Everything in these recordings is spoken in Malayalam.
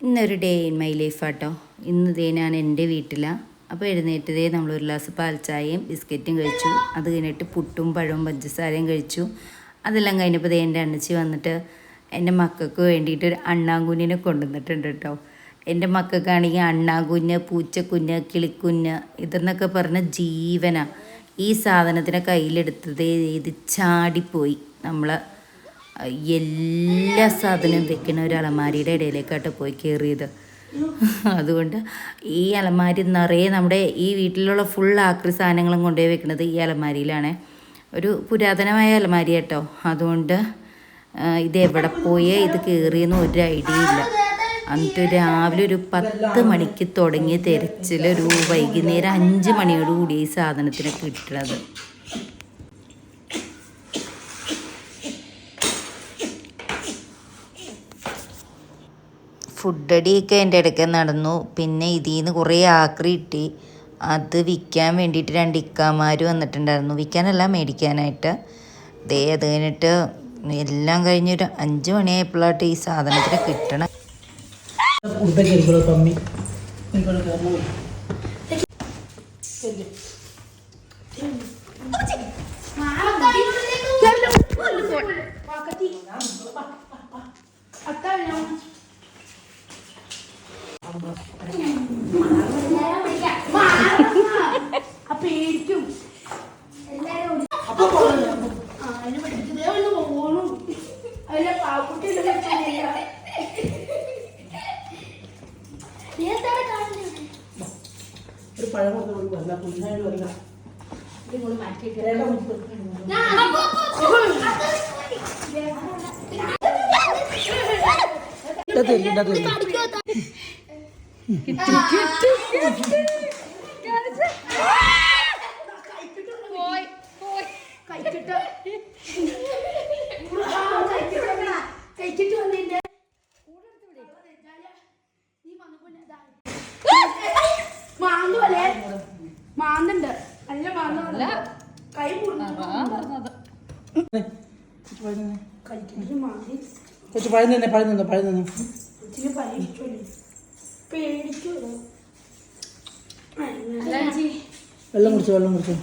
ഇന്നൊരു ഡേ ഇൻ മൈ ലൈഫ് ആട്ടോ. ഇന്ന് ഞാൻ എൻ്റെ വീട്ടിലാണ്. അപ്പോൾ എഴുന്നേറ്റതേ നമ്മളൊരു ഗ്ലാസ് പാൽ ചായയും ബിസ്ക്കറ്റും കഴിച്ചു. അത് കഴിഞ്ഞിട്ട് പുട്ടും പഴവും പഞ്ചസാരയും കഴിച്ചു. അതെല്ലാം കഴിഞ്ഞപ്പോൾ എൻ്റെ അണ്ണച്ചി വന്നിട്ട് എൻ്റെ മക്കൾക്ക് വേണ്ടിയിട്ട് ഒരു അണ്ണാങ്കുഞ്ഞിനെ കൊണ്ടുവന്നിട്ടുണ്ട് കേട്ടോ. എൻ്റെ മക്കൾക്കാണെങ്കിൽ അണ്ണാങ്കുഞ്ഞ്, പൂച്ചക്കുഞ്ഞ്, കിളിക്കുഞ്ഞ് ഇതെന്നൊക്കെ പറഞ്ഞ ജീവനാണ്. ഈ സാധനത്തിനെ കയ്യിലെടുത്തത് ഇത് ചാടിപ്പോയി. നമ്മൾ എല്ലാ സാധനവും വെക്കുന്ന ഒരു അലമാരിയുടെ ഇടയിലേക്കാട്ട് പോയി കയറിയത്. അതുകൊണ്ട് ഈ അലമാരി നിറയെ നമ്മുടെ ഈ വീട്ടിലുള്ള ഫുൾ ആക്രി സാധനങ്ങളും കൊണ്ടുപോയി വെക്കുന്നത് ഈ അലമാരിയിലാണ്. ഒരു പുരാതനമായ അലമാരി കേട്ടോ. അതുകൊണ്ട് ഇത് എവിടെ പോയേ ഇത് കയറിയെന്ന് ഒരു ഐഡിയ ഇല്ല. എന്നിട്ട് രാവിലെ ഒരു 10 മണിക്ക് തുടങ്ങിയ തിരച്ചിൽ ഒരു വൈകുന്നേരം 5 മണിയോടുകൂടി ഈ സാധനത്തിനെ കിട്ടുന്നത്. ഫുഡടിയൊക്കെ എൻ്റെ ഇടയ്ക്ക് നടന്നു. പിന്നെ ഇതിൽ നിന്ന് കുറേ ആക്രി കിട്ടി. അത് വിൽക്കാൻ വേണ്ടിയിട്ട് 2 ഇക്കാമാർ വന്നിട്ടുണ്ടായിരുന്നു. വിൽക്കാനല്ല, മേടിക്കാനായിട്ട്. അത് കഴിഞ്ഞിട്ട് എല്ലാം കഴിഞ്ഞൊരു 5 മണിയായപ്പോഴായിട്ട് ഈ സാധനത്തിന് കിട്ടണം. മാന്നുണ്ട് നല്ല മാന്നുള്ള കൈ വെള്ളം കുടിച്ചു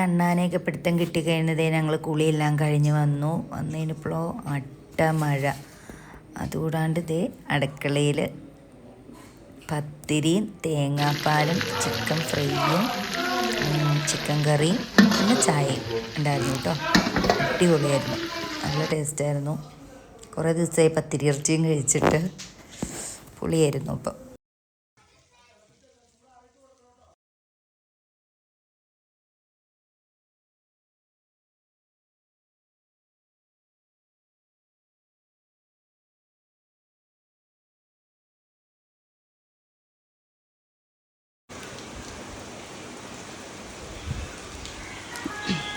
അണ്ണാനെയൊക്കെ പിടുത്തം കിട്ടിക്കഴിഞ്ഞതേ ഞങ്ങൾ കുളിയെല്ലാം കഴിഞ്ഞ് വന്നതിനിപ്പോഴോ അട്ട മഴ. അതുകൂടാണ്ട് അടുക്കളയിൽ പത്തിരിയും തേങ്ങാപ്പാലും ചിക്കൻ ഫ്രൈയും ചിക്കൻ കറിയും പിന്നെ ചായയും ഉണ്ടായിരുന്നു കേട്ടോ. അടിപൊളിയായിരുന്നു, നല്ല ടേസ്റ്റായിരുന്നു. കുറേ ദിവസമായി പത്തിരി ഇറച്ചിയും കഴിച്ചിട്ട്. പുളിയായിരുന്നു. ഇപ്പം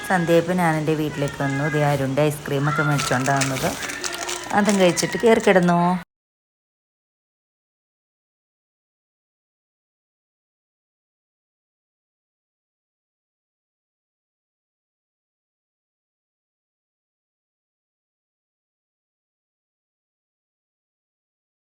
സന്ധ്യയപ്പോൾ ഞാൻ എൻ്റെ വീട്ടിലേക്ക് വന്നു. അരുണിൻ്റെ ഐസ്ക്രീമൊക്കെ മേടിച്ചുകൊണ്ടാണ് വന്നത്. അതും കഴിച്ചിട്ട് കയറി കിടന്നു.